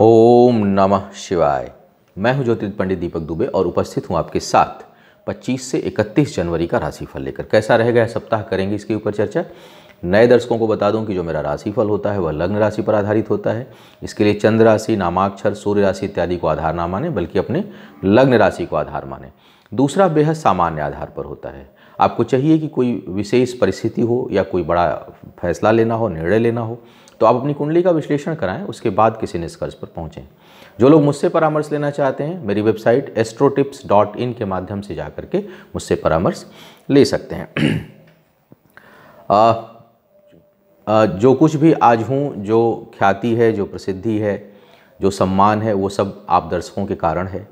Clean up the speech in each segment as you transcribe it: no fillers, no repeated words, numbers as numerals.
ओम नमः शिवाय। मैं हूं ज्योतिष पंडित दीपक दुबे और उपस्थित हूं आपके साथ 25 से 31 जनवरी का राशिफल लेकर। कैसा रहेगा यह सप्ताह, करेंगे इसके ऊपर चर्चा। नए दर्शकों को बता दूं कि जो मेरा राशिफल होता है वह लग्न राशि पर आधारित होता है। इसके लिए चंद्र राशि, नामाक्षर, सूर्य राशि इत्यादि को आधार ना माने, बल्कि अपने लग्न राशि को आधार माने। दूसरा बेहद सामान्य आधार पर होता है। आपको चाहिए कि कोई विशेष परिस्थिति हो या कोई बड़ा फैसला लेना हो, निर्णय लेना हो, तो आप अपनी कुंडली का विश्लेषण कराएं, उसके बाद किसी निष्कर्ष पर पहुंचें। जो लोग मुझसे परामर्श लेना चाहते हैं, मेरी वेबसाइट astrotips.in के माध्यम से जाकर के मुझसे परामर्श ले सकते हैं। जो कुछ भी आज हूँ, जो ख्याति है, जो प्रसिद्धि है, जो सम्मान है, वो सब आप दर्शकों के कारण है।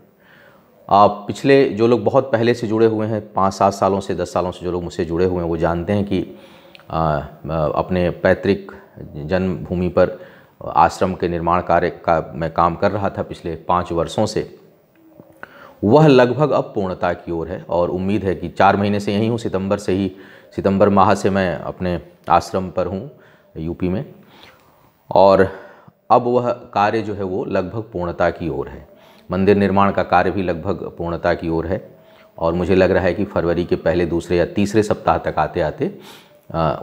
पिछले जो लोग बहुत पहले से जुड़े हुए हैं, 5-7 सालों से 10 सालों से जो लोग मुझसे जुड़े हुए हैं, वो जानते हैं कि अपने पैतृक जन्मभूमि पर आश्रम के निर्माण कार्य का मैं काम कर रहा था पिछले 5 वर्षों से। वह लगभग अब पूर्णता की ओर है और उम्मीद है कि 4 महीने से यहीं हूँ। सितंबर माह से मैं अपने आश्रम पर हूँ यूपी में, और अब वह कार्य जो है वो लगभग पूर्णता की ओर है। मंदिर निर्माण का कार्य भी लगभग पूर्णता की ओर है और मुझे लग रहा है कि फरवरी के पहले, दूसरे या तीसरे सप्ताह तक आते आते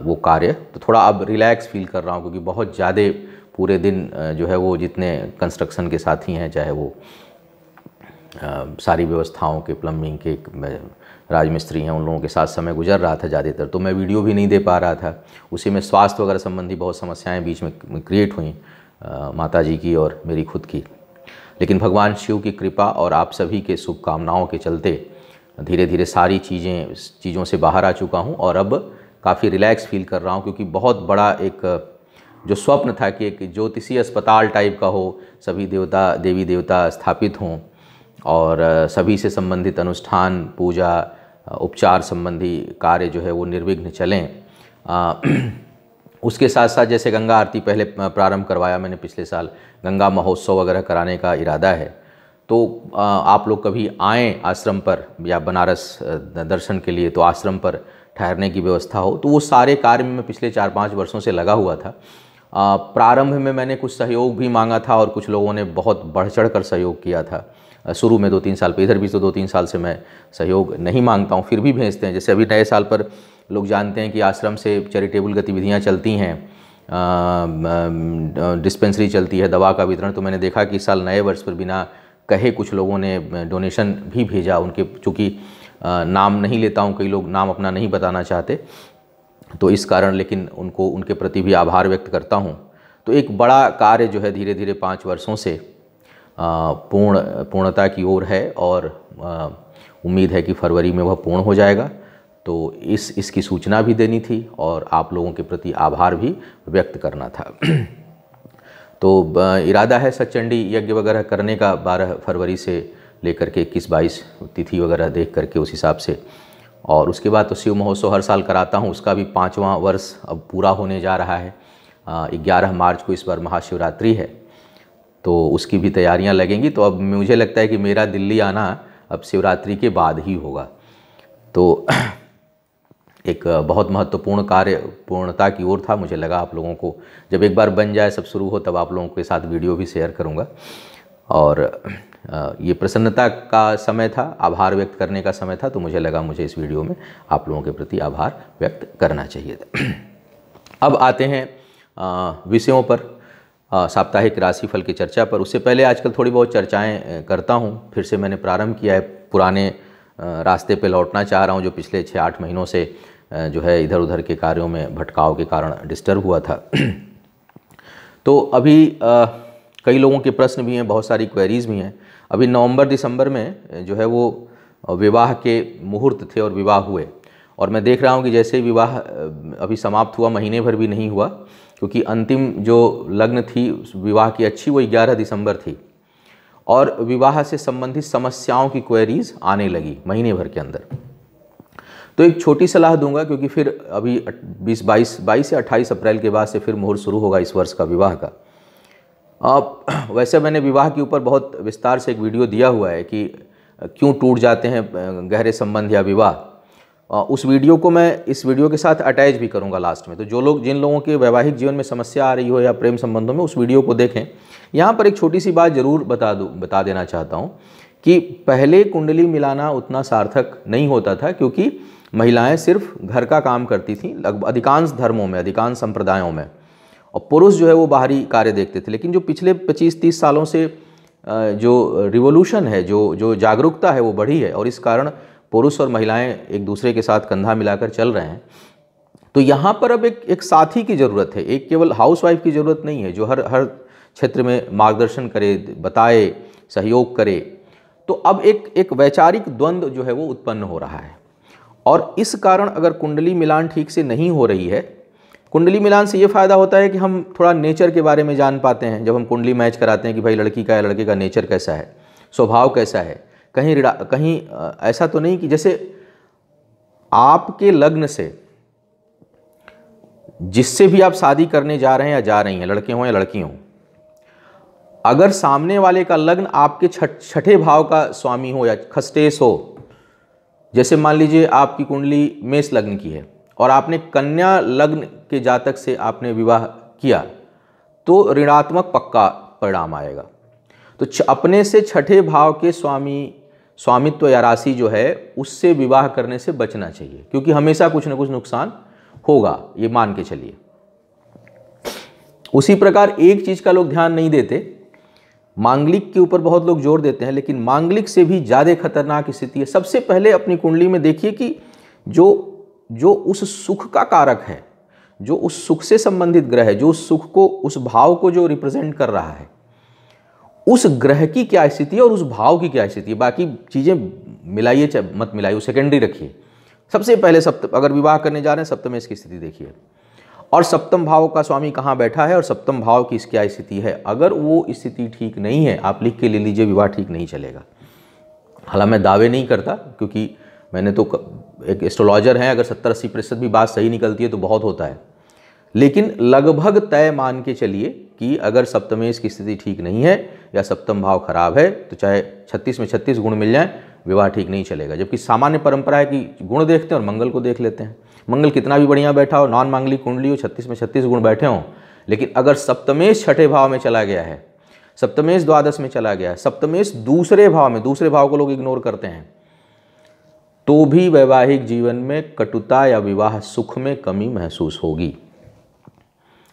वो कार्य, तो थोड़ा अब रिलैक्स फील कर रहा हूँ, क्योंकि बहुत ज़्यादा पूरे दिन जो है वो जितने कंस्ट्रक्शन के साथी हैं, चाहे वो सारी व्यवस्थाओं के, प्लम्बिंग के राजमिस्त्री हैं, उन लोगों के साथ समय गुजर रहा था ज़्यादातर। तो मैं वीडियो भी नहीं दे पा रहा था। उसी में स्वास्थ्य वगैरह संबंधी बहुत समस्याएं बीच में क्रिएट हुई, माता जी की और मेरी खुद की। लेकिन भगवान शिव की कृपा और आप सभी के शुभकामनाओं के चलते धीरे धीरे सारी चीज़ों से बाहर आ चुका हूँ और अब काफ़ी रिलैक्स फील कर रहा हूँ, क्योंकि बहुत बड़ा एक जो स्वप्न था कि एक ज्योतिषीय अस्पताल टाइप का हो, सभी देवी देवता स्थापित हों और सभी से संबंधित अनुष्ठान, पूजा, उपचार संबंधी कार्य जो है वो निर्विघ्न चलें। उसके साथ साथ जैसे गंगा आरती पहले प्रारंभ करवाया मैंने पिछले साल, गंगा महोत्सव वगैरह कराने का इरादा है। तो आप लोग कभी आएँ आश्रम पर या बनारस दर्शन के लिए, तो आश्रम पर ठहरने की व्यवस्था हो, तो वो सारे कार्य में मैं पिछले 4-5 वर्षों से लगा हुआ था। प्रारंभ में मैंने कुछ सहयोग भी मांगा था और कुछ लोगों ने बहुत बढ़ चढ़ कर सहयोग किया था। शुरू में 2-3 साल पे, इधर भी तो 2-3 साल से मैं सहयोग नहीं मांगता हूँ, फिर भी भेजते हैं। जैसे अभी नए साल पर लोग जानते हैं कि आश्रम से चैरिटेबल गतिविधियाँ चलती हैं, डिस्पेंसरी चलती है, दवा का वितरण। तो मैंने देखा कि इस साल नए वर्ष पर बिना कहे कुछ लोगों ने डोनेशन भी भेजा। उनके चूँकि नाम नहीं लेता हूँ, कई लोग नाम अपना नहीं बताना चाहते, तो इस कारण, लेकिन उनके प्रति भी आभार व्यक्त करता हूँ। तो एक बड़ा कार्य जो है धीरे धीरे 5 वर्षों से पूर्णता की ओर है और उम्मीद है कि फरवरी में वह पूर्ण हो जाएगा। तो इसकी सूचना भी देनी थी और आप लोगों के प्रति आभार भी व्यक्त करना था। तो इरादा है सचंडी यज्ञ वगैरह करने का 12 फरवरी से लेकर के 21-22 तिथि वगैरह देख करके उस हिसाब से। और उसके बाद तो शिव महोत्सव हर साल कराता हूँ, उसका भी 5वां वर्ष अब पूरा होने जा रहा है। 11 मार्च को इस बार महाशिवरात्रि है, तो उसकी भी तैयारियां लगेंगी। तो अब मुझे लगता है कि मेरा दिल्ली आना अब शिवरात्रि के बाद ही होगा। तो एक बहुत महत्वपूर्ण कार्य पूर्णता की ओर था। मुझे लगा आप लोगों को जब एक बार बन जाए, सब शुरू हो, तब आप लोगों के साथ वीडियो भी शेयर करूँगा। और ये प्रसन्नता का समय था, आभार व्यक्त करने का समय था, तो मुझे लगा मुझे इस वीडियो में आप लोगों के प्रति आभार व्यक्त करना चाहिए था। अब आते हैं विषयों पर, साप्ताहिक राशिफल की चर्चा पर। उससे पहले आजकल थोड़ी बहुत चर्चाएं करता हूं। फिर से मैंने प्रारंभ किया है, पुराने रास्ते पे लौटना चाह रहा हूं, जो पिछले 6-8 महीनों से जो है इधर उधर के कार्यों में भटकाव के कारण डिस्टर्ब हुआ था। तो अभी कई लोगों के प्रश्न भी हैं, बहुत सारी क्वेरीज़ भी हैं। अभी नवंबर-दिसंबर में जो है वो विवाह के मुहूर्त थे और विवाह हुए, और मैं देख रहा हूँ कि जैसे ही विवाह अभी समाप्त हुआ, महीने भर भी नहीं हुआ, क्योंकि अंतिम जो लग्न थी विवाह की अच्छी, वो 11 दिसंबर थी, और विवाह से संबंधित समस्याओं की क्वेरीज आने लगी महीने भर के अंदर। तो एक छोटी सलाह दूंगा, क्योंकि फिर अभी 22 से 28 अप्रैल के बाद से फिर मुहूर्त शुरू होगा इस वर्ष का विवाह का। वैसे मैंने विवाह के ऊपर बहुत विस्तार से एक वीडियो दिया हुआ है कि क्यों टूट जाते हैं गहरे संबंध या विवाह। उस वीडियो को मैं इस वीडियो के साथ अटैच भी करूंगा लास्ट में। तो जिन लोगों के वैवाहिक जीवन में समस्या आ रही हो या प्रेम संबंधों में, उस वीडियो को देखें। यहाँ पर एक छोटी सी बात जरूर बता देना चाहता हूँ कि पहले कुंडली मिलाना उतना सार्थक नहीं होता था, क्योंकि महिलाएं सिर्फ घर का काम करती थीं लगभग अधिकांश धर्मों में, अधिकांश संप्रदायों में, और पुरुष जो है वो बाहरी कार्य देखते थे। लेकिन जो पिछले 25-30 सालों से जो रिवोल्यूशन है, जो जागरूकता है वो बढ़ी है, और इस कारण पुरुष और महिलाएं एक दूसरे के साथ कंधा मिलाकर चल रहे हैं। तो यहाँ पर अब एक साथी की ज़रूरत है, एक केवल हाउसवाइफ की ज़रूरत नहीं है जो हर क्षेत्र में मार्गदर्शन करे, बताए, सहयोग करे। तो अब एक वैचारिक द्वंद्व जो है वो उत्पन्न हो रहा है, और इस कारण अगर कुंडली मिलान ठीक से नहीं हो रही है, कुंडली मिलान से ये फ़ायदा होता है कि हम थोड़ा नेचर के बारे में जान पाते हैं। जब हम कुंडली मैच कराते हैं कि भाई लड़की का या लड़के का नेचर कैसा है, स्वभाव कैसा है, कहीं ऐसा तो नहीं कि जैसे आपके लग्न से जिससे भी आप शादी करने जा रहे हैं या जा रही हैं, लड़के हों या लड़की हों, अगर सामने वाले का लग्न आपके छठे भाव का स्वामी हो या खस्टेश हो, जैसे मान लीजिए आपकी कुंडली मेष लग्न की है और आपने कन्या लग्न के जातक से आपने विवाह किया, तो ऋणात्मक पक्का परिणाम आएगा। तो अपने से छठे भाव के स्वामित्व या राशि जो है उससे विवाह करने से बचना चाहिए, क्योंकि हमेशा कुछ न कुछ नुकसान होगा, ये मान के चलिए। उसी प्रकार एक चीज का लोग ध्यान नहीं देते, मांगलिक के ऊपर बहुत लोग जोर देते हैं, लेकिन मांगलिक से भी ज़्यादा खतरनाक स्थिति है। सबसे पहले अपनी कुंडली में देखिए कि जो उस सुख का कारक है, जो उस सुख से संबंधित ग्रह है, जो उस सुख को, उस भाव को जो रिप्रेजेंट कर रहा है, उस ग्रह की क्या स्थिति है और उस भाव की क्या स्थिति है। बाकी चीज़ें मिलाइए मत मिलाइए, सेकेंडरी रखिए। सबसे पहले अगर विवाह करने जा रहे हैं, सप्तमेश की स्थिति देखिए, और सप्तम भाव का स्वामी कहाँ बैठा है और सप्तम भाव की क्या स्थिति है। अगर वो स्थिति ठीक नहीं है, आप लिख के ले लीजिए, विवाह ठीक नहीं चलेगा। हालांकि मैं दावे नहीं करता, क्योंकि मैंने तो एक एस्ट्रोलॉजर हैं, अगर 70-80% भी बात सही निकलती है तो बहुत होता है, लेकिन लगभग तय मान के चलिए कि अगर सप्तमेश की स्थिति ठीक नहीं है या सप्तम भाव खराब है, तो चाहे 36 में 36 गुण मिल जाए, विवाह ठीक नहीं चलेगा। जबकि सामान्य परंपरा है कि गुण देखते हैं और मंगल को देख लेते हैं। मंगल कितना भी बढ़िया बैठा हो, नॉन मांगलिक कुंडली हो, 36 में 36 गुण बैठे हों, लेकिन अगर सप्तमेश छठे भाव में चला गया है, सप्तमेश द्वादश में चला गया है, सप्तमेश दूसरे भाव में, दूसरे भाव को लोग इग्नोर करते हैं, तो भी वैवाहिक जीवन में कटुता या विवाह सुख में कमी महसूस होगी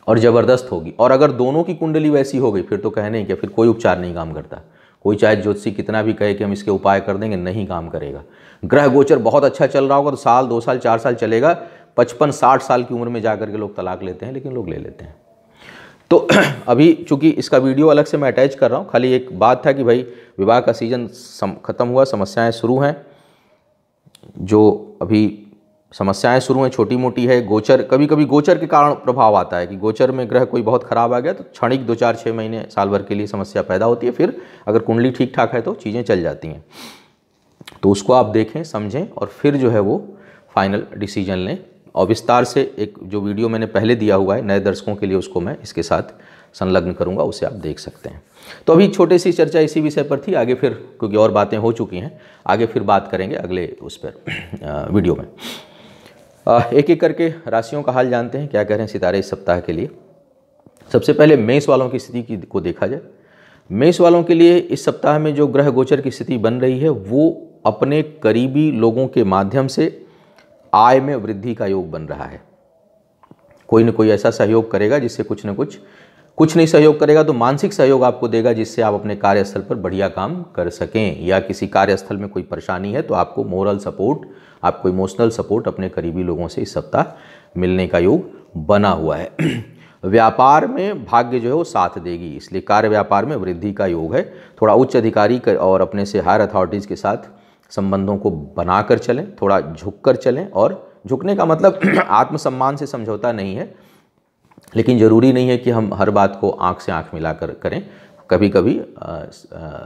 और ज़बरदस्त होगी। और अगर दोनों की कुंडली वैसी हो गई, फिर तो कहने क्या, फिर कोई उपचार नहीं काम करता। कोई चाहे ज्योतिषी कितना भी कहे कि हम इसके उपाय कर देंगे, नहीं काम करेगा। ग्रह गोचर बहुत अच्छा चल रहा होगा तो साल, 2 साल, 4 साल चलेगा, 55-60 साल की उम्र में जाकर के लोग तलाक लेते हैं, लेकिन लोग ले लेते हैं। तो अभी चूंकि इसका वीडियो अलग से मैं अटैच कर रहा हूँ, खाली एक बात था कि भाई विवाह का सीजन ख़त्म हुआ, समस्याएं शुरू हैं। जो अभी समस्याएं शुरू हैं छोटी मोटी है, गोचर, कभी कभी गोचर के कारण प्रभाव आता है कि गोचर में ग्रह कोई बहुत खराब आ गया तो क्षणिक 2-4-6 महीने, साल भर के लिए समस्या पैदा होती है। फिर अगर कुंडली ठीक ठाक है तो चीज़ें चल जाती हैं। तो उसको आप देखें, समझें, और फिर जो है वो फाइनल डिसीजन लें। और विस्तार से एक जो वीडियो मैंने पहले दिया हुआ है नए दर्शकों के लिए, उसको मैं इसके साथ संलग्न करूंगा, उसे आप देख सकते हैं। तो अभी छोटी सी चर्चा इसी विषय पर थी, आगे फिर क्योंकि और बातें हो चुकी हैं, आगे फिर बात करेंगे अगले उस पर वीडियो में। एक एक करके राशियों का हाल जानते हैं, क्या कह रहे हैं सितारे इस सप्ताह के लिए। सबसे पहले मेष वालों की स्थिति को देखा जाए। मेष वालों के लिए इस सप्ताह में जो ग्रह गोचर की स्थिति बन रही है, वो अपने करीबी लोगों के माध्यम से आय में वृद्धि का योग बन रहा है। कोई न कोई ऐसा सहयोग करेगा जिससे कुछ नहीं सहयोग करेगा तो मानसिक सहयोग आपको देगा, जिससे आप अपने कार्यस्थल पर बढ़िया काम कर सकें। या किसी कार्यस्थल में कोई परेशानी है तो आपको मोरल सपोर्ट, आपको इमोशनल सपोर्ट अपने करीबी लोगों से इस सप्ताह मिलने का योग बना हुआ है। व्यापार में भाग्य जो है वो साथ देगी, इसलिए कार्य व्यापार में वृद्धि का योग है। थोड़ा उच्च अधिकारी और अपने से हायर अथॉरिटीज़ के साथ संबंधों को बनाकर चलें, थोड़ा झुककर चलें। और झुकने का मतलब आत्मसम्मान से समझौता नहीं है, लेकिन ज़रूरी नहीं है कि हम हर बात को आंख से आंख मिलाकर करें। कभी कभी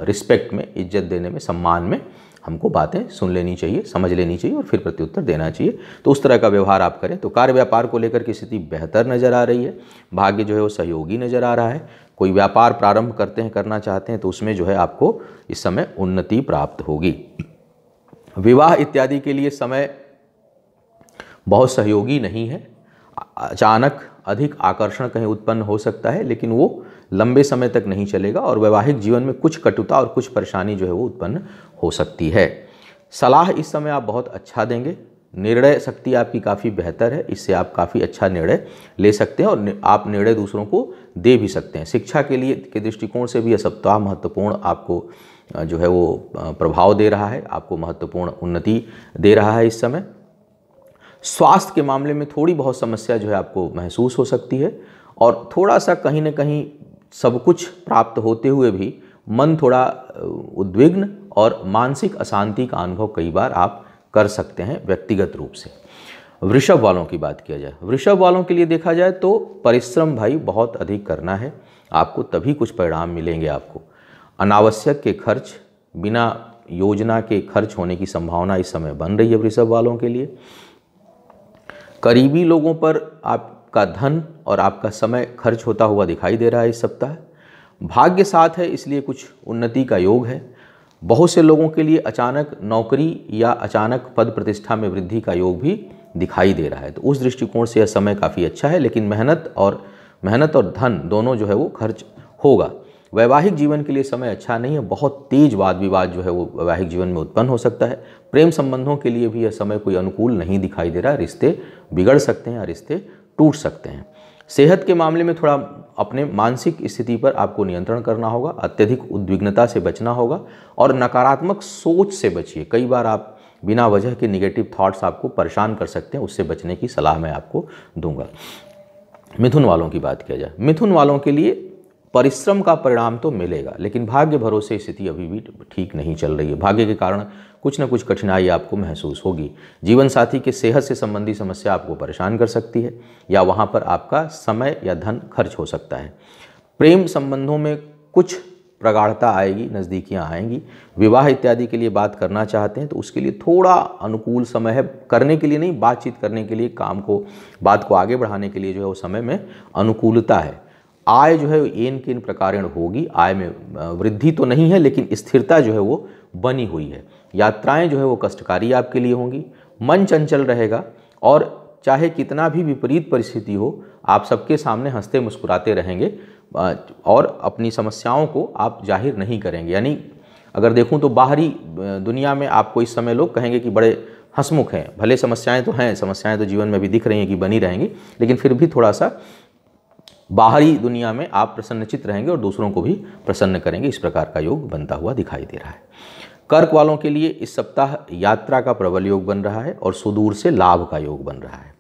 रिस्पेक्ट में, इज्जत देने में, सम्मान में हमको बातें सुन लेनी चाहिए, समझ लेनी चाहिए और फिर प्रत्युत्तर देना चाहिए। तो उस तरह का व्यवहार आप करें तो कार्य व्यापार को लेकर की स्थिति बेहतर नज़र आ रही है। भाग्य जो है वो सहयोगी नज़र आ रहा है। कोई व्यापार प्रारंभ करना चाहते हैं तो उसमें जो है आपको इस समय उन्नति प्राप्त होगी। विवाह इत्यादि के लिए समय बहुत सहयोगी नहीं है। अचानक अधिक आकर्षण कहीं उत्पन्न हो सकता है, लेकिन वो लंबे समय तक नहीं चलेगा और वैवाहिक जीवन में कुछ कटुता और कुछ परेशानी जो है वो उत्पन्न हो सकती है। सलाह इस समय आप बहुत अच्छा देंगे, निर्णय शक्ति आपकी काफ़ी बेहतर है, इससे आप काफ़ी अच्छा निर्णय ले सकते हैं और आप निर्णय दूसरों को दे भी सकते हैं। शिक्षा के लिए के दृष्टिकोण से भी यह सप्ताह महत्वपूर्ण आपको जो है वो प्रभाव दे रहा है, आपको महत्वपूर्ण उन्नति दे रहा है इस समय। स्वास्थ्य के मामले में थोड़ी बहुत समस्या जो है आपको महसूस हो सकती है और थोड़ा सा कहीं ना कहीं सब कुछ प्राप्त होते हुए भी मन थोड़ा उद्विग्न और मानसिक अशांति का अनुभव कई बार आप कर सकते हैं व्यक्तिगत रूप से। वृषभ वालों की बात किया जाए, वृषभ वालों के लिए देखा जाए तो परिश्रम भाई बहुत अधिक करना है आपको, तभी कुछ परिणाम मिलेंगे आपको। अनावश्यक के खर्च, बिना योजना के खर्च होने की संभावना इस समय बन रही है वृषभ वालों के लिए। करीबी लोगों पर आपका धन और आपका समय खर्च होता हुआ दिखाई दे रहा है इस सप्ताह। भाग्य साथ है इसलिए कुछ उन्नति का योग है। बहुत से लोगों के लिए अचानक नौकरी या अचानक पद प्रतिष्ठा में वृद्धि का योग भी दिखाई दे रहा है, तो उस दृष्टिकोण से यह समय काफ़ी अच्छा है, लेकिन मेहनत और धन दोनों जो है वो खर्च होगा। वैवाहिक जीवन के लिए समय अच्छा नहीं है, बहुत तेज वाद विवाद जो है वो वैवाहिक जीवन में उत्पन्न हो सकता है। प्रेम संबंधों के लिए भी यह समय कोई अनुकूल नहीं दिखाई दे रहा, रिश्ते बिगड़ सकते हैं, रिश्ते टूट सकते हैं। सेहत के मामले में थोड़ा अपने मानसिक स्थिति पर आपको नियंत्रण करना होगा, अत्यधिक उद्विग्नता से बचना होगा और नकारात्मक सोच से बचिए। कई बार आप बिना वजह के निगेटिव थॉट्स आपको परेशान कर सकते हैं, उससे बचने की सलाह मैं आपको दूंगा। मिथुन वालों की बात किया जाए, मिथुन वालों के लिए परिश्रम का परिणाम तो मिलेगा, लेकिन भाग्य भरोसे स्थिति अभी भी ठीक नहीं चल रही है। भाग्य के कारण कुछ न कुछ कठिनाई आपको महसूस होगी। जीवन साथी के सेहत से संबंधी समस्या आपको परेशान कर सकती है या वहाँ पर आपका समय या धन खर्च हो सकता है। प्रेम संबंधों में कुछ प्रगाढ़ता आएगी, नज़दीकियाँ आएंगी। विवाह इत्यादि के लिए बात करना चाहते हैं तो उसके लिए थोड़ा अनुकूल समय है, करने के लिए नहीं, बातचीत करने के लिए, बात को आगे बढ़ाने के लिए जो है वो समय में अनुकूलता है। आय जो है एन के इन प्रकारेण होगी, आय में वृद्धि तो नहीं है लेकिन स्थिरता जो है वो बनी हुई है। यात्राएं जो है वो कष्टकारी आपके लिए होंगी, मन चंचल रहेगा और चाहे कितना भी विपरीत परिस्थिति हो आप सबके सामने हंसते मुस्कुराते रहेंगे और अपनी समस्याओं को आप जाहिर नहीं करेंगे। यानी अगर देखूं तो बाहरी दुनिया में आपको इस समय लोग कहेंगे कि बड़े हंसमुख हैं, भले समस्याएं तो हैं, समस्याएं तो जीवन में भी दिख रही हैं कि बनी रहेंगी, लेकिन फिर भी थोड़ा सा बाहरी दुनिया में आप प्रसन्नचित्त रहेंगे और दूसरों को भी प्रसन्न करेंगे। इस प्रकार का योग बनता हुआ दिखाई दे रहा है। कर्क वालों के लिए इस सप्ताह यात्रा का प्रबल योग बन रहा है और सुदूर से लाभ का योग बन रहा है।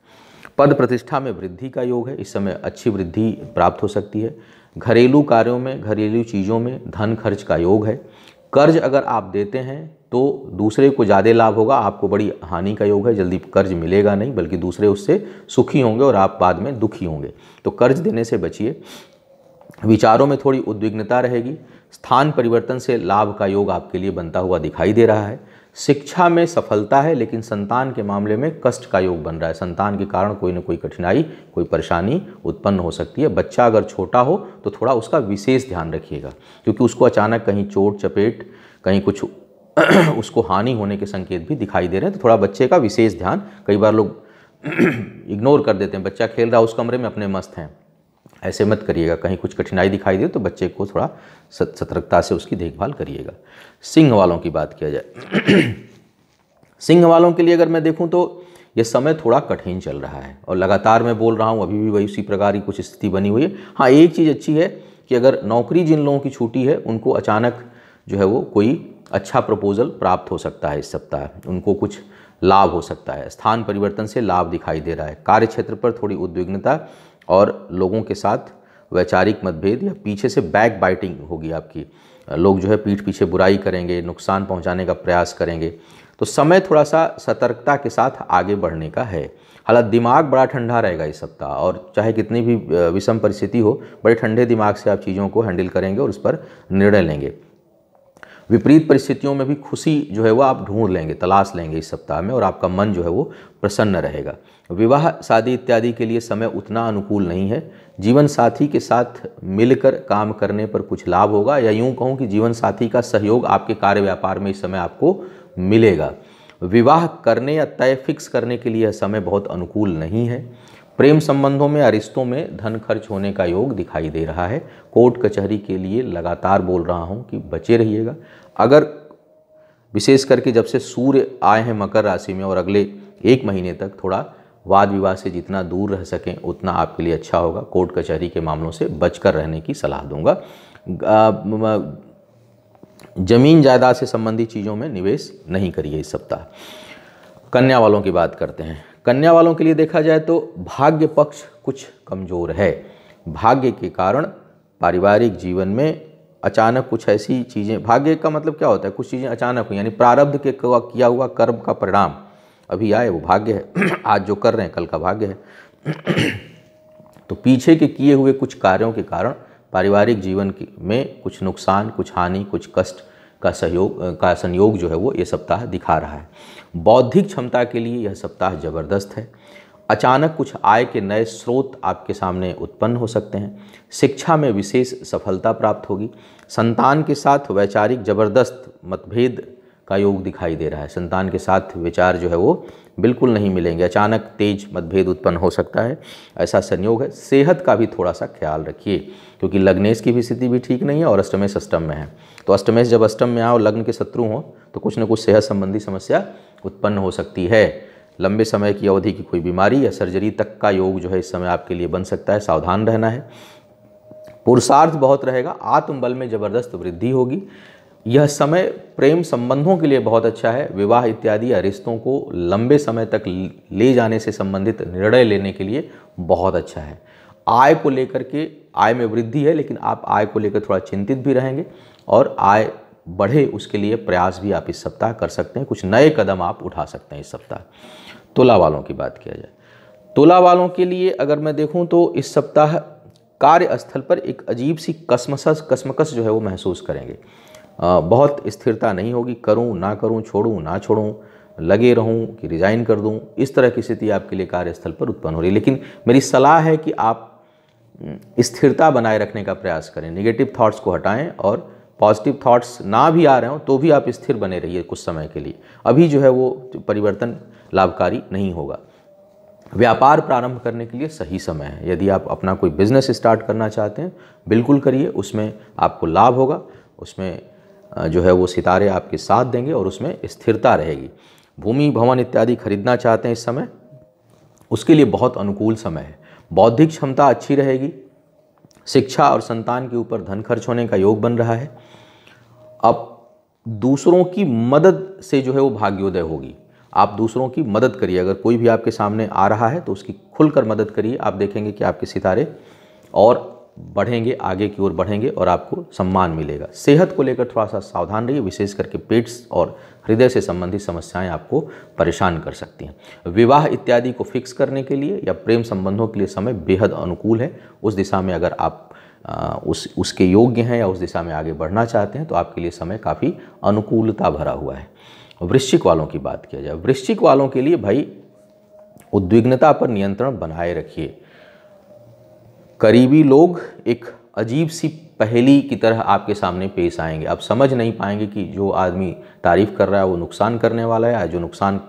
पद प्रतिष्ठा में वृद्धि का योग है, इस समय अच्छी वृद्धि प्राप्त हो सकती है। घरेलू कार्यों में, घरेलू चीज़ों में धन खर्च का योग है। कर्ज अगर आप देते हैं तो दूसरे को ज़्यादा लाभ होगा, आपको बड़ी हानि का योग है, जल्दी कर्ज मिलेगा नहीं बल्कि दूसरे उससे सुखी होंगे और आप बाद में दुखी होंगे, तो कर्ज देने से बचिए। विचारों में थोड़ी उद्विग्नता रहेगी। स्थान परिवर्तन से लाभ का योग आपके लिए बनता हुआ दिखाई दे रहा है। शिक्षा में सफलता है लेकिन संतान के मामले में कष्ट का योग बन रहा है। संतान के कारण कोई न कोई कठिनाई, कोई परेशानी उत्पन्न हो सकती है। बच्चा अगर छोटा हो तो थोड़ा उसका विशेष ध्यान रखिएगा, क्योंकि उसको अचानक कहीं चोट चपेट, कहीं कुछ उसको हानि होने के संकेत भी दिखाई दे रहे हैं, तो थोड़ा बच्चे का विशेष ध्यान। कई बार लोग इग्नोर कर देते हैं, बच्चा खेल रहा है उस कमरे में, अपने मस्त हैं, ऐसे मत करिएगा। कहीं कुछ कठिनाई दिखाई दे तो बच्चे को थोड़ा सतर्कता से उसकी देखभाल करिएगा। सिंह वालों की बात किया जाए, सिंह वालों के लिए अगर मैं देखूं तो ये समय थोड़ा कठिन चल रहा है और लगातार मैं बोल रहा हूं अभी भी वही उसी प्रकार की कुछ स्थिति बनी हुई है। हाँ, एक चीज़ अच्छी है कि अगर नौकरी जिन लोगों की छूटी है उनको अचानक जो है वो कोई अच्छा प्रपोजल प्राप्त हो सकता है इस सप्ताह, उनको कुछ लाभ हो सकता है। स्थान परिवर्तन से लाभ दिखाई दे रहा है। कार्य क्षेत्र पर थोड़ी उद्विग्नता और लोगों के साथ वैचारिक मतभेद या पीछे से बैक बाइटिंग होगी आपकी। लोग जो है पीठ पीछे बुराई करेंगे, नुकसान पहुंचाने का प्रयास करेंगे, तो समय थोड़ा सा सतर्कता के साथ आगे बढ़ने का है। हालांकि दिमाग बड़ा ठंडा रहेगा इस सप्ताह और चाहे कितनी भी विषम परिस्थिति हो, बड़े ठंडे दिमाग से आप चीज़ों को हैंडल करेंगे और उस पर निर्णय लेंगे। विपरीत परिस्थितियों में भी खुशी जो है वो आप ढूंढ लेंगे, तलाश लेंगे इस सप्ताह में और आपका मन जो है वो प्रसन्न रहेगा। विवाह शादी इत्यादि के लिए समय उतना अनुकूल नहीं है। जीवन साथी के साथ मिलकर काम करने पर कुछ लाभ होगा, या यूं कहूं कि जीवन साथी का सहयोग आपके कार्य व्यापार में इस समय आपको मिलेगा। विवाह करने या तय फिक्स करने के लिए यह समय बहुत अनुकूल नहीं है। प्रेम संबंधों में या रिश्तों में धन खर्च होने का योग दिखाई दे रहा है। कोर्ट कचहरी के लिए लगातार बोल रहा हूँ कि बचे रहिएगा। अगर विशेष करके जब से सूर्य आए हैं मकर राशि में और अगले 1 महीने तक थोड़ा वाद विवाद से जितना दूर रह सकें उतना आपके लिए अच्छा होगा। कोर्ट कचहरी के मामलों से बचकर रहने की सलाह दूंगा। जमीन जायदाद से संबंधित चीज़ों में निवेश नहीं करिए इस सप्ताह। कन्या वालों की बात करते हैं। कन्या वालों के लिए देखा जाए तो भाग्य पक्ष कुछ कमज़ोर है। भाग्य के कारण पारिवारिक जीवन में अचानक कुछ ऐसी चीज़ें, भाग्य का मतलब क्या होता है, कुछ चीज़ें अचानक हुई, यानी प्रारब्ध के किया हुआ कर्म का परिणाम अभी आए, वो भाग्य है। आज जो कर रहे हैं कल का भाग्य है। तो पीछे के किए हुए कुछ कार्यों के कारण पारिवारिक जीवन में कुछ नुकसान, कुछ हानि, कुछ कष्ट का संयोग जो है वो ये सप्ताह दिखा रहा है। बौद्धिक क्षमता के लिए यह सप्ताह ज़बरदस्त है। अचानक कुछ आय के नए स्रोत आपके सामने उत्पन्न हो सकते हैं। शिक्षा में विशेष सफलता प्राप्त होगी। संतान के साथ वैचारिक ज़बरदस्त मतभेद का योग दिखाई दे रहा है। संतान के साथ विचार जो है वो बिल्कुल नहीं मिलेंगे, अचानक तेज मतभेद उत्पन्न हो सकता है, ऐसा संयोग है। सेहत का भी थोड़ा सा ख्याल रखिए, क्योंकि लग्नेश की भी स्थिति भी ठीक नहीं है और अष्टमेश अष्टम में है। तो अष्टमेश जब अष्टम में आए और लग्न के शत्रु हों तो कुछ न कुछ सेहत संबंधी समस्या उत्पन्न हो सकती है। लंबे समय की अवधि की कोई बीमारी या सर्जरी तक का योग जो है इस समय आपके लिए बन सकता है, सावधान रहना है। पुरुषार्थ बहुत रहेगा, आत्मबल में ज़बरदस्त वृद्धि होगी। यह समय प्रेम संबंधों के लिए बहुत अच्छा है। विवाह इत्यादि या रिश्तों को लंबे समय तक ले जाने से संबंधित निर्णय लेने के लिए बहुत अच्छा है। आय को लेकर के, आय में वृद्धि है लेकिन आप आय को लेकर थोड़ा चिंतित भी रहेंगे और आय बढ़े उसके लिए प्रयास भी आप इस सप्ताह कर सकते हैं। कुछ नए कदम आप उठा सकते हैं इस सप्ताह। तुला वालों की बात किया जाए, तुला वालों के लिए अगर मैं देखूं तो इस सप्ताह कार्यस्थल पर एक अजीब सी कसमकस जो है वो महसूस करेंगे। बहुत स्थिरता नहीं होगी। करूं ना करूं, छोड़ूं ना छोड़ूं, लगे रहूं कि रिजाइन कर दूं, इस तरह की स्थिति आपके लिए कार्यस्थल पर उत्पन्न हो रही है। लेकिन मेरी सलाह है कि आप स्थिरता बनाए रखने का प्रयास करें। नेगेटिव थॉट्स को हटाएं और पॉजिटिव थॉट्स ना भी आ रहे हों तो भी आप स्थिर बने रहिए कुछ समय के लिए। अभी जो है वो परिवर्तन लाभकारी नहीं होगा। व्यापार प्रारंभ करने के लिए सही समय है। यदि आप अपना कोई बिजनेस स्टार्ट करना चाहते हैं बिल्कुल करिए, उसमें आपको लाभ होगा, उसमें जो है वो सितारे आपके साथ देंगे और उसमें स्थिरता रहेगी। भूमि भवन इत्यादि खरीदना चाहते हैं इस समय, उसके लिए बहुत अनुकूल समय है। बौद्धिक क्षमता अच्छी रहेगी। शिक्षा और संतान के ऊपर धन खर्च होने का योग बन रहा है। अब दूसरों की मदद से जो है वो भाग्योदय होगी। आप दूसरों की मदद करिए। अगर कोई भी आपके सामने आ रहा है तो उसकी खुलकर मदद करिए। आप देखेंगे कि आपके सितारे और बढ़ेंगे, आगे की ओर बढ़ेंगे और आपको सम्मान मिलेगा। सेहत को लेकर थोड़ा सा सावधान रहिए, विशेष करके पेट और हृदय से संबंधित समस्याएं आपको परेशान कर सकती हैं। विवाह इत्यादि को फिक्स करने के लिए या प्रेम संबंधों के लिए समय बेहद अनुकूल है। उस दिशा में अगर आप उसके योग्य हैं या उस दिशा में आगे बढ़ना चाहते हैं तो आपके लिए समय काफ़ी अनुकूलता भरा हुआ है। वृश्चिक वालों की बात किया जाए, वृश्चिक वालों के लिए भाई उद्विग्नता पर नियंत्रण बनाए रखिए। करीबी लोग एक अजीब सी पहेली की तरह आपके सामने पेश आएंगे। आप समझ नहीं पाएंगे कि जो आदमी तारीफ कर रहा है वो नुकसान करने वाला है या जो नुकसान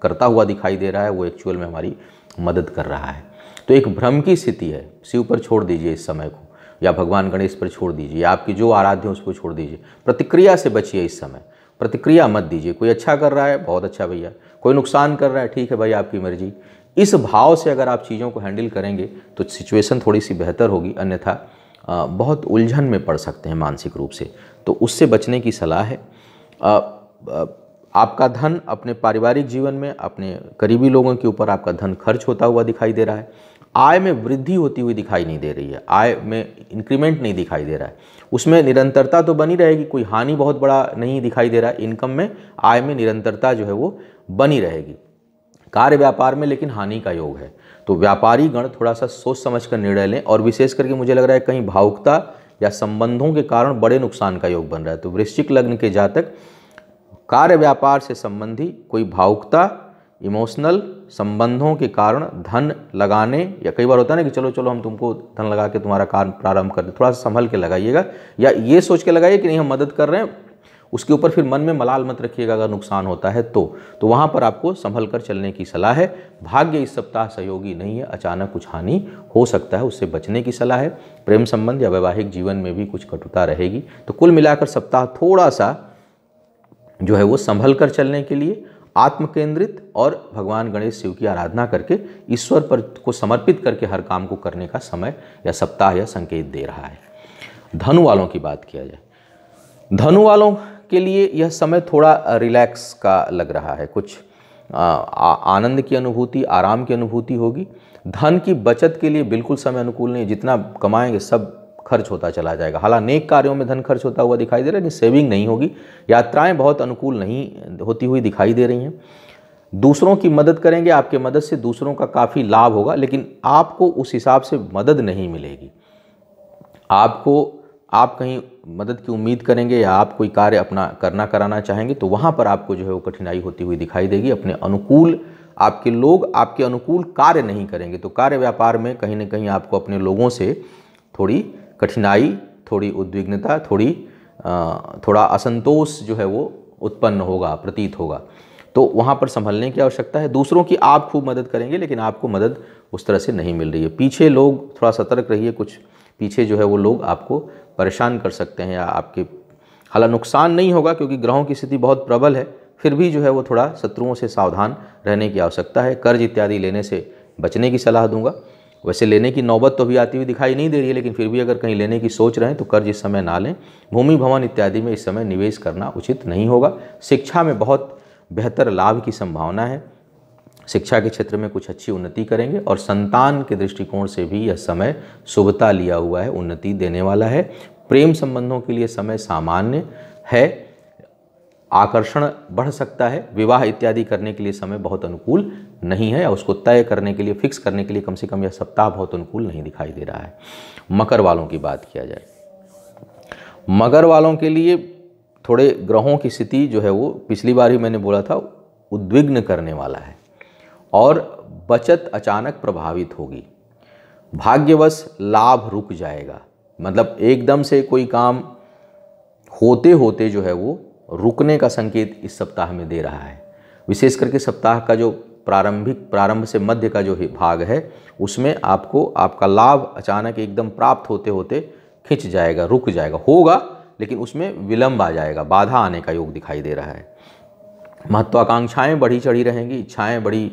करता हुआ दिखाई दे रहा है वो एक्चुअल में हमारी मदद कर रहा है। तो एक भ्रम की स्थिति है। शिव पर छोड़ दीजिए इस समय को, या भगवान गणेश पर छोड़ दीजिए, या आपकी जो आराध्य है उस पर छोड़ दीजिए। प्रतिक्रिया से बचिए इस समय, प्रतिक्रिया मत दीजिए। कोई अच्छा कर रहा है, बहुत अच्छा भैया, कोई नुकसान कर रहा है, ठीक है भाई आपकी मर्जी। इस भाव से अगर आप चीज़ों को हैंडल करेंगे तो सिचुएशन थोड़ी सी बेहतर होगी, अन्यथा बहुत उलझन में पड़ सकते हैं मानसिक रूप से। तो उससे बचने की सलाह है। आपका धन अपने पारिवारिक जीवन में अपने करीबी लोगों के ऊपर आपका धन खर्च होता हुआ दिखाई दे रहा है। आय में वृद्धि होती हुई दिखाई नहीं दे रही है। आय में इंक्रीमेंट नहीं दिखाई दे रहा है। उसमें निरंतरता तो बनी रहेगी, कोई हानि बहुत बड़ा नहीं दिखाई दे रहा है। इनकम में, आय में निरंतरता जो है वो बनी रहेगी। कार्य व्यापार में लेकिन हानि का योग है। तो व्यापारी गण थोड़ा सा सोच समझ कर निर्णय लें। और विशेष करके मुझे लग रहा है कहीं भावुकता या संबंधों के कारण बड़े नुकसान का योग बन रहा है। तो वृश्चिक लग्न के जातक कार्य व्यापार से संबंधी कोई भावुकता, इमोशनल संबंधों के कारण धन लगाने, या कई बार होता है ना कि चलो चलो हम तुमको धन लगा के तुम्हारा काम प्रारंभ कर दें, थोड़ा सा संभल के लगाइएगा। या ये सोच के लगाइए कि नहीं हम मदद कर रहे हैं, उसके ऊपर फिर मन में मलाल मत रखिएगा अगर नुकसान होता है तो वहाँ पर आपको संभल कर चलने की सलाह है। भाग्य इस सप्ताह सहयोगी नहीं है, अचानक कुछ हानि हो सकता है, उससे बचने की सलाह है। प्रेम संबंध या वैवाहिक जीवन में भी कुछ कटुता रहेगी। तो कुल मिलाकर सप्ताह थोड़ा सा जो है वो संभल कर चलने के लिए आत्म केंद्रित और भगवान गणेश शिव की आराधना करके ईश्वर पर को समर्पित करके हर काम को करने का समय या सप्ताह या संकेत दे रहा है। धनु वालों की बात किया जाए, धनु वालों के लिए यह समय थोड़ा रिलैक्स का लग रहा है। कुछ आनंद की अनुभूति, आराम की अनुभूति होगी। धन की बचत के लिए बिल्कुल समय अनुकूल नहीं, जितना कमाएंगे सब खर्च होता चला जाएगा। हालांकि नेक कार्यों में धन खर्च होता हुआ दिखाई दे रहा है, लेकिन सेविंग नहीं होगी। यात्राएं बहुत अनुकूल नहीं होती हुई दिखाई दे रही हैं। दूसरों की मदद करेंगे, आपके मदद से दूसरों का काफ़ी लाभ होगा, लेकिन आपको उस हिसाब से मदद नहीं मिलेगी। आप कहीं मदद की उम्मीद करेंगे या आप कोई कार्य अपना कराना चाहेंगे तो वहाँ पर आपको जो है वो कठिनाई होती हुई दिखाई देगी। अपने अनुकूल आपके लोग आपके अनुकूल कार्य नहीं करेंगे, तो कार्य व्यापार में कहीं ना कहीं आपको अपने लोगों से थोड़ी कठिनाई, थोड़ी उद्विग्नता, थोड़ा असंतोष जो है वो उत्पन्न होगा, प्रतीत होगा। तो वहाँ पर संभलने की आवश्यकता है। दूसरों की आप खूब मदद करेंगे, लेकिन आपको मदद उस तरह से नहीं मिल रही है। पीछे लोग, थोड़ा सतर्क रहिए, कुछ पीछे जो है वो लोग आपको परेशान कर सकते हैं या आपके, हालांकि नुकसान नहीं होगा क्योंकि ग्रहों की स्थिति बहुत प्रबल है, फिर भी जो है वो थोड़ा शत्रुओं से सावधान रहने की आवश्यकता है। कर्ज इत्यादि लेने से बचने की सलाह दूंगा। वैसे लेने की नौबत तो अभी आती हुई दिखाई नहीं दे रही है, लेकिन फिर भी अगर कहीं लेने की सोच रहे हैं तो कर्ज इस समय ना लें। भूमि भवन इत्यादि में इस समय निवेश करना उचित नहीं होगा। शिक्षा में बहुत बेहतर लाभ की संभावना है, शिक्षा के क्षेत्र में कुछ अच्छी उन्नति करेंगे। और संतान के दृष्टिकोण से भी यह समय शुभता लिया हुआ है, उन्नति देने वाला है। प्रेम संबंधों के लिए समय सामान्य है, आकर्षण बढ़ सकता है। विवाह इत्यादि करने के लिए समय बहुत अनुकूल नहीं है, या उसको तय करने के लिए, फिक्स करने के लिए कम से कम यह सप्ताह बहुत अनुकूल नहीं दिखाई दे रहा है। मकर वालों की बात किया जाए, मकर वालों के लिए थोड़े ग्रहों की स्थिति जो है वो पिछली बार ही मैंने बोला था उद्विग्न करने वाला है, और बचत अचानक प्रभावित होगी। भाग्यवश लाभ रुक जाएगा, मतलब एकदम से कोई काम होते होते जो है वो रुकने का संकेत इस सप्ताह में दे रहा है। विशेष करके सप्ताह का जो प्रारंभ से मध्य का जो भाग है उसमें आपको आपका लाभ अचानक एकदम प्राप्त होते होते खिंच जाएगा, रुक जाएगा, होगा लेकिन उसमें विलंब आ जाएगा, बाधा आने का योग दिखाई दे रहा है। महत्वाकांक्षाएं बढ़ी चढ़ी रहेंगी, इच्छाएं बड़ी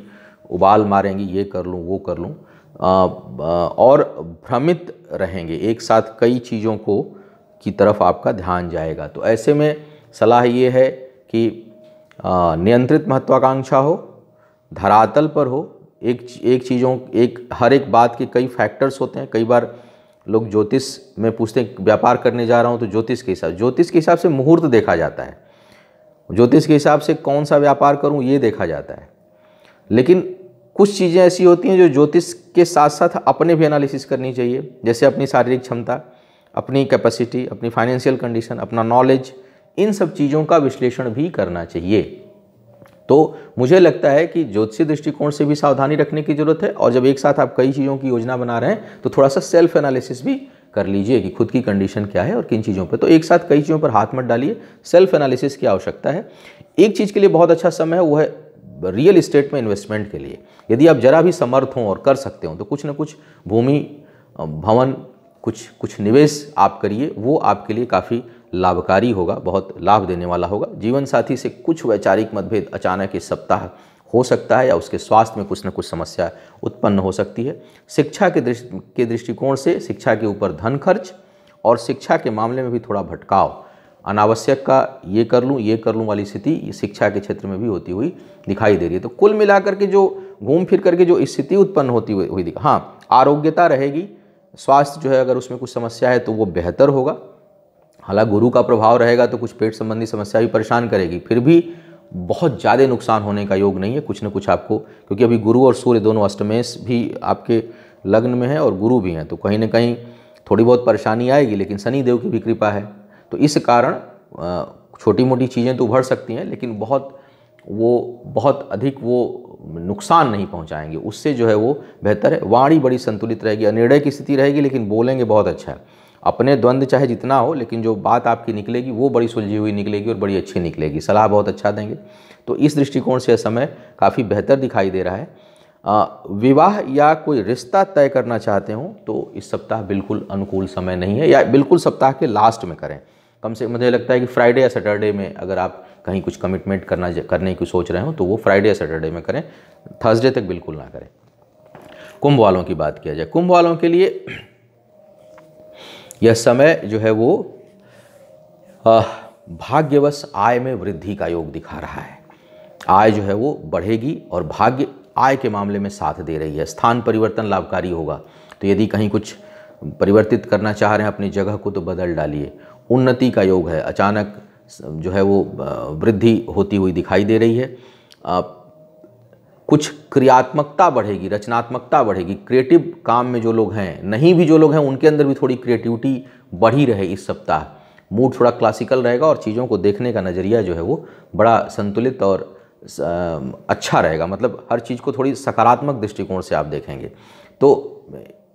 उबाल मारेंगी, ये कर लूँ वो कर लूँ, और भ्रमित रहेंगे, एक साथ कई चीज़ों को की तरफ आपका ध्यान जाएगा। तो ऐसे में सलाह ये है कि नियंत्रित महत्वाकांक्षा हो, धरातल पर हो, हर एक बात के कई फैक्टर्स होते हैं। कई बार लोग ज्योतिष में पूछते हैं व्यापार करने जा रहा हूँ तो ज्योतिष के हिसाब से मुहूर्त देखा जाता है, ज्योतिष के हिसाब से कौन सा व्यापार करूँ ये देखा जाता है। लेकिन कुछ चीज़ें ऐसी होती हैं जो ज्योतिष के साथ साथ अपने भी एनालिसिस करनी चाहिए, जैसे अपनी शारीरिक क्षमता, अपनी कैपेसिटी, अपनी फाइनेंशियल कंडीशन, अपना नॉलेज, इन सब चीज़ों का विश्लेषण भी करना चाहिए। तो मुझे लगता है कि ज्योतिषीय दृष्टिकोण से भी सावधानी रखने की जरूरत है, और जब एक साथ आप कई चीज़ों की योजना बना रहे हैं तो थोड़ा सा सेल्फ एनालिसिस भी कर लीजिए कि खुद की कंडीशन क्या है और किन चीज़ों पर। तो एक साथ कई चीज़ों पर हाथ मत डालिए, सेल्फ एनालिसिस की आवश्यकता है। एक चीज़ के लिए बहुत अच्छा समय है, वो है रियल इस्टेट में इन्वेस्टमेंट के लिए। यदि आप जरा भी समर्थ हों और कर सकते हो तो कुछ न कुछ भूमि भवन, कुछ निवेश आप करिए, वो आपके लिए काफ़ी लाभकारी होगा, बहुत लाभ देने वाला होगा। जीवन साथी से कुछ वैचारिक मतभेद अचानक इस सप्ताह हो सकता है, या उसके स्वास्थ्य में कुछ न कुछ समस्या उत्पन्न हो सकती है। शिक्षा के दृष्टिकोण से शिक्षा के ऊपर धन खर्च और शिक्षा के मामले में भी थोड़ा भटकाव, अनावश्यक का ये कर लूँ वाली स्थिति शिक्षा के क्षेत्र में भी होती हुई दिखाई दे रही है। तो कुल मिलाकर के जो घूम फिर करके जो स्थिति उत्पन्न होती हुई हाँ, आरोग्यता रहेगी, स्वास्थ्य जो है अगर उसमें कुछ समस्या है तो वो बेहतर होगा। हालांकि गुरु का प्रभाव रहेगा तो कुछ पेट संबंधी समस्या भी परेशान करेगी, फिर भी बहुत ज़्यादा नुकसान होने का योग नहीं है। कुछ न कुछ आपको, क्योंकि अभी गुरु और सूर्य दोनों अष्टमेश भी आपके लग्न में है और गुरु भी हैं, तो कहीं ना कहीं थोड़ी बहुत परेशानी आएगी, लेकिन शनि देव की भी कृपा है। तो इस कारण छोटी मोटी चीज़ें तो उभर सकती हैं, लेकिन बहुत अधिक वो नुकसान नहीं पहुंचाएंगे। उससे जो है वो बेहतर है। वाणी बड़ी संतुलित रहेगी, अनिर्णय की स्थिति रहेगी, लेकिन बोलेंगे बहुत अच्छा है। अपने द्वंद्व चाहे जितना हो, लेकिन जो बात आपकी निकलेगी वो बड़ी सुलझी हुई निकलेगी और बड़ी अच्छी निकलेगी। सलाह बहुत अच्छा देंगे। तो इस दृष्टिकोण से यह समय काफ़ी बेहतर दिखाई दे रहा है। विवाह या कोई रिश्ता तय करना चाहते हो तो इस सप्ताह बिल्कुल अनुकूल समय नहीं है, या बिल्कुल सप्ताह के लास्ट में करें। कम से मुझे लगता है कि फ्राइडे या सैटरडे में अगर आप कहीं कुछ कमिटमेंट करने की सोच रहे हो तो वो फ्राइडे या सैटरडे में करें, थर्सडे तक बिल्कुल ना करें। कुंभ वालों की बात किया जाए, कुंभ वालों के लिए यह समय जो है वो भाग्यवश आय में वृद्धि का योग दिखा रहा है। आय जो है वो बढ़ेगी और भाग्य आय के मामले में साथ दे रही है। स्थान परिवर्तन लाभकारी होगा, तो यदि कहीं कुछ परिवर्तित करना चाह रहे हैं अपनी जगह को तो बदल डालिए। उन्नति का योग है, अचानक जो है वो वृद्धि होती हुई दिखाई दे रही है। कुछ क्रियात्मकता बढ़ेगी, रचनात्मकता बढ़ेगी। क्रिएटिव काम में जो लोग हैं, नहीं भी जो लोग हैं, उनके अंदर भी थोड़ी क्रिएटिविटी बढ़ी रहे इस सप्ताह। मूड थोड़ा क्लासिकल रहेगा और चीज़ों को देखने का नज़रिया जो है वो बड़ा संतुलित और अच्छा रहेगा। मतलब हर चीज़ को थोड़ी सकारात्मक दृष्टिकोण से आप देखेंगे तो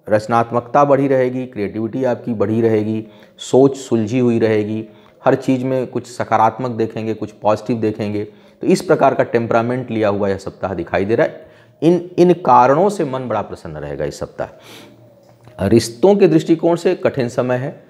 रचनात्मकता बढ़ी रहेगी, क्रिएटिविटी आपकी बढ़ी रहेगी, सोच सुलझी हुई रहेगी, हर चीज़ में कुछ सकारात्मक देखेंगे, कुछ पॉजिटिव देखेंगे। तो इस प्रकार का टेम्परामेंट लिया हुआ यह सप्ताह दिखाई दे रहा है। इन कारणों से मन बड़ा प्रसन्न रहेगा इस सप्ताह। रिश्तों के दृष्टिकोण से कठिन समय है।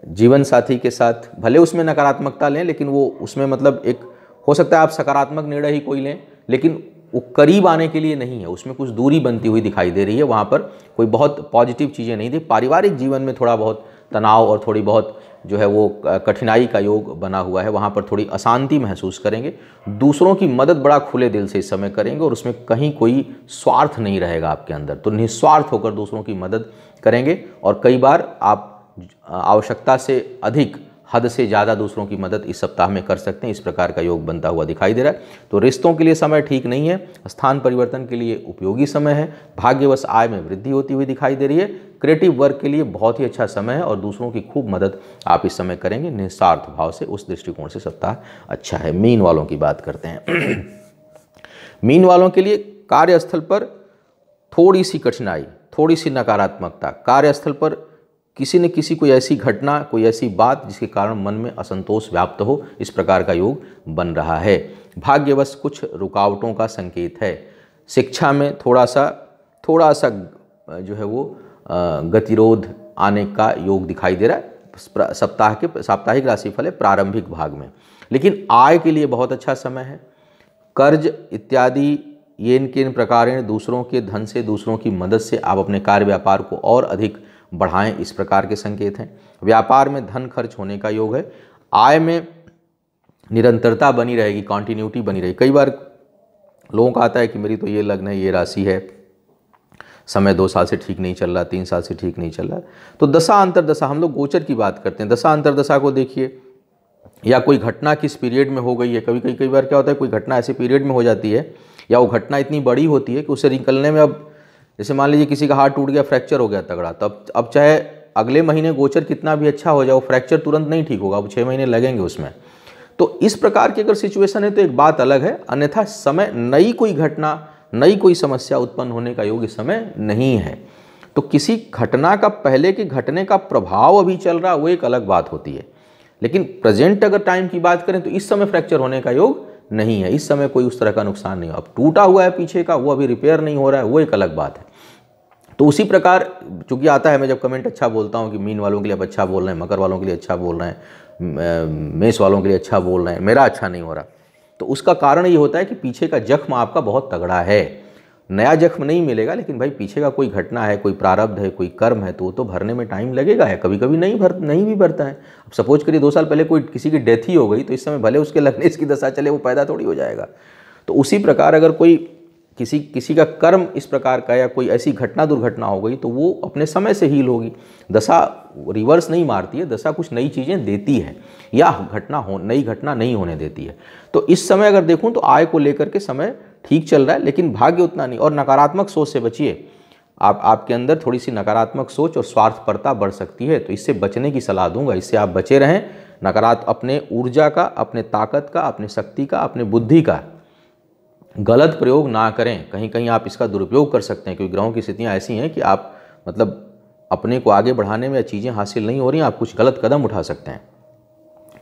जीवन साथी के साथ भले उसमें नकारात्मकता लें, लेकिन वो उसमें मतलब एक हो सकता है आप सकारात्मक निर्णय ही कोई लें, लेकिन वो करीब आने के लिए नहीं है, उसमें कुछ दूरी बनती हुई दिखाई दे रही है। वहाँ पर कोई बहुत पॉजिटिव चीज़ें नहीं थी। पारिवारिक जीवन में थोड़ा बहुत तनाव और थोड़ी बहुत जो है वो कठिनाई का योग बना हुआ है, वहाँ पर थोड़ी अशांति महसूस करेंगे। दूसरों की मदद बड़ा खुले दिल से इस समय करेंगे और उसमें कहीं कोई स्वार्थ नहीं रहेगा आपके अंदर, तो निस्वार्थ होकर दूसरों की मदद करेंगे। और कई बार आप आवश्यकता से अधिक, हद से ज़्यादा दूसरों की मदद इस सप्ताह में कर सकते हैं। इस प्रकार का योग बनता हुआ दिखाई दे रहा है। तो रिश्तों के लिए समय ठीक नहीं है, स्थान परिवर्तन के लिए उपयोगी समय है, भाग्यवश आय में वृद्धि होती हुई दिखाई दे रही है। क्रिएटिव वर्क के लिए बहुत ही अच्छा समय है और दूसरों की खूब मदद आप इस समय करेंगे निस्वार्थ भाव से। उस दृष्टिकोण से सप्ताह अच्छा है। मीन वालों की बात करते हैं। मीन वालों के लिए कार्यस्थल पर थोड़ी सी कठिनाई, थोड़ी सी नकारात्मकता। कार्यस्थल पर किसी न किसी कोई ऐसी घटना, कोई ऐसी बात जिसके कारण मन में असंतोष व्याप्त हो, इस प्रकार का योग बन रहा है। भाग्यवश कुछ रुकावटों का संकेत है। शिक्षा में थोड़ा सा जो है वो गतिरोध आने का योग दिखाई दे रहा है साप्ताहिक राशिफल है प्रारंभिक भाग में। लेकिन आय के लिए बहुत अच्छा समय है। कर्ज इत्यादि येन केन प्रकार दूसरों के धन से, दूसरों की मदद से आप अपने कार्य व्यापार को और अधिक बढ़ाएं, इस प्रकार के संकेत हैं। व्यापार में धन खर्च होने का योग है। आय में निरंतरता बनी रहेगी, कॉन्टिन्यूटी बनी रहेगी। कई बार लोगों का आता है कि मेरी तो ये लग्न है, ये राशि है, समय 2 साल से ठीक नहीं चल रहा, 3 साल से ठीक नहीं चल रहा। तो दशा अंतरदशा, हम लोग गोचर की बात करते हैं, दशा अंतरदशा को देखिए, या कोई घटना किस पीरियड में हो गई है। कई बार क्या होता है, कोई घटना ऐसे पीरियड में हो जाती है या वो घटना इतनी बड़ी होती है कि उसे निकलने में, अब जैसे मान लीजिए किसी का हाथ टूट गया, फ्रैक्चर हो गया तगड़ा, तो अब चाहे अगले महीने गोचर कितना भी अच्छा हो जाए, वो फ्रैक्चर तुरंत नहीं ठीक होगा, अब 6 महीने लगेंगे उसमें। तो इस प्रकार की अगर सिचुएशन है तो एक बात अलग है, अन्यथा समय नई कोई घटना, नई कोई समस्या उत्पन्न होने का योग इस समय नहीं है। तो किसी घटना का पहले के घटने का प्रभाव अभी चल रहा, वो एक अलग बात होती है। लेकिन प्रेजेंट अगर टाइम की बात करें तो इस समय फ्रैक्चर होने का योग नहीं है। इस समय कोई उस तरह का नुकसान नहीं हो। अब टूटा हुआ है पीछे का, वो अभी रिपेयर नहीं हो रहा है, वो एक अलग बात है। तो उसी प्रकार चूंकि आता है, मैं जब कमेंट अच्छा बोलता हूँ कि मीन वालों के लिए अब अच्छा बोल रहे हैं, मकर वालों के लिए अच्छा बोल रहे हैं, मेष वालों के लिए अच्छा बोल रहे हैं, मेरा अच्छा नहीं हो रहा, तो उसका कारण ये होता है कि पीछे का जख्म आपका बहुत तगड़ा है। नया जख्म नहीं मिलेगा, लेकिन भाई पीछे का कोई घटना है, कोई प्रारब्ध है, कोई कर्म है, तो वो तो भरने में टाइम लगेगा है। कभी कभी नहीं भी भरता है। अब सपोज करिए 2 साल पहले कोई किसी की डेथ ही हो गई, तो इस समय भले उसके लगने इसकी दशा चले, वो पैदा थोड़ी हो जाएगा। तो उसी प्रकार अगर कोई किसी का कर्म इस प्रकार का या कोई ऐसी घटना दुर्घटना हो गई, तो वो अपने समय से हील होगी। दशा रिवर्स नहीं मारती है, दशा कुछ नई चीज़ें देती है या नई घटना नहीं होने देती है। तो इस समय अगर देखूं तो आय को लेकर के समय ठीक चल रहा है, लेकिन भाग्य उतना नहीं। और नकारात्मक सोच से बचिए। आपके अंदर थोड़ी सी नकारात्मक सोच और स्वार्थपरता बढ़ सकती है, तो इससे बचने की सलाह दूंगा। इससे आप बचे रहें। अपने ऊर्जा का, अपने ताकत का, अपने शक्ति का, अपने बुद्धि का गलत प्रयोग ना करें। कहीं कहीं आप इसका दुरुपयोग कर सकते हैं, क्योंकि ग्रहों की स्थितियां ऐसी हैं कि आप मतलब अपने को आगे बढ़ाने में चीज़ें हासिल नहीं हो रही हैं, आप कुछ गलत कदम उठा सकते हैं,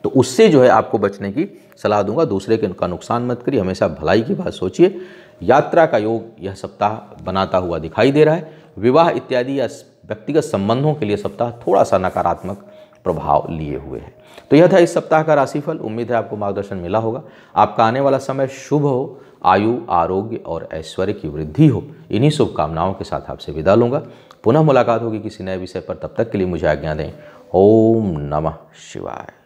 तो उससे जो है आपको बचने की सलाह दूंगा। दूसरे के का नुकसान मत करिए, हमेशा भलाई की बात सोचिए। यात्रा का योग यह सप्ताह बनाता हुआ दिखाई दे रहा है। विवाह इत्यादि या व्यक्तिगत संबंधों के लिए सप्ताह थोड़ा सा नकारात्मक प्रभाव लिए हुए है। तो यह था इस सप्ताह का राशिफल। उम्मीद है आपको मार्गदर्शन मिला होगा। आपका आने वाला समय शुभ हो, आयु, आरोग्य और ऐश्वर्य की वृद्धि हो। इन्हीं शुभकामनाओं के साथ आपसे विदा लूंगा। पुनः मुलाकात होगी किसी नए विषय पर। तब तक के लिए मुझे आज्ञा दें। ओम नमः शिवाय।